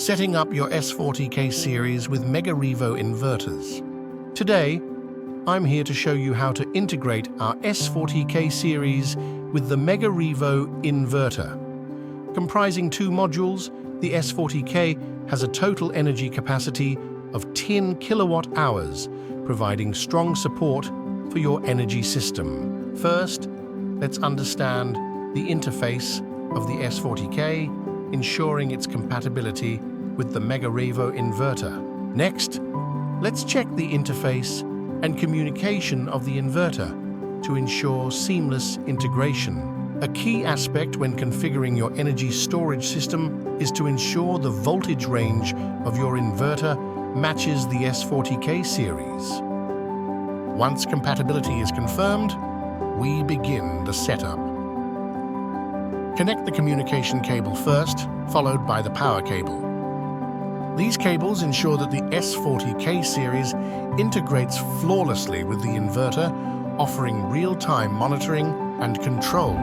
setting up your S40K series with MEGAREVO inverters. Today, I'm here to show you how to integrate our S40K series with the MEGAREVO inverter. Comprising two modules, the S40K has a total energy capacity of 10 kilowatt hours, providing strong support for your energy system. First, let's understand the interface of the S40K, ensuring its compatibility with the MEGAREVO inverter. Next, let's check the interface and communication of the inverter to ensure seamless integration. A key aspect when configuring your energy storage system is to ensure the voltage range of your inverter matches the S40K series. Once compatibility is confirmed, we begin the setup. Connect the communication cable first, followed by the power cable. These cables ensure that the S40K series integrates flawlessly with the inverter, offering real-time monitoring and control.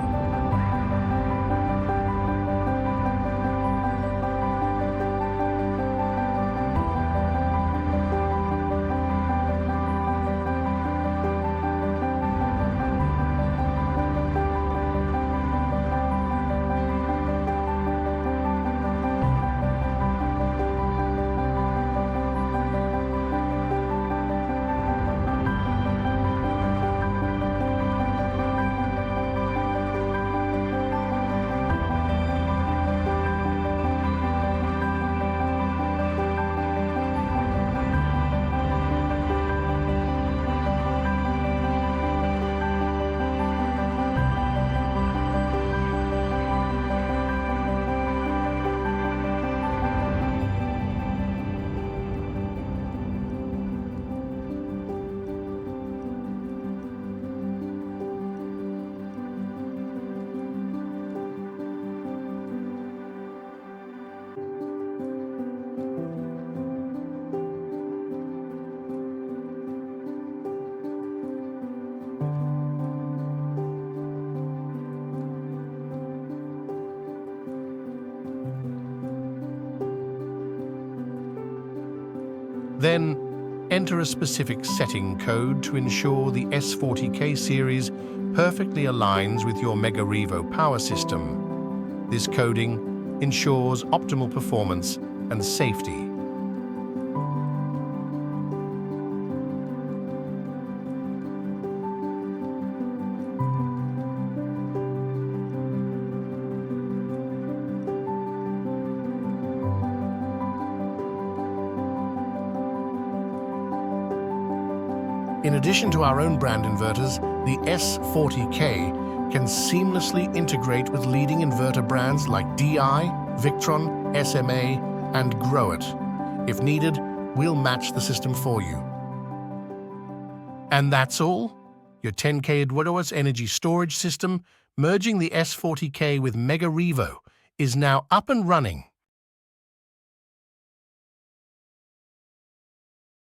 Then, enter a specific setting code to ensure the S40K series perfectly aligns with your MEGAREVO power system. This coding ensures optimal performance and safety. In addition to our own brand inverters, the S40K can seamlessly integrate with leading inverter brands like DI, Victron, SMA, and Growit. If needed, we'll match the system for you. And that's all? Your 10 kWh energy storage system, merging the S40K with MEGAREVO, is now up and running.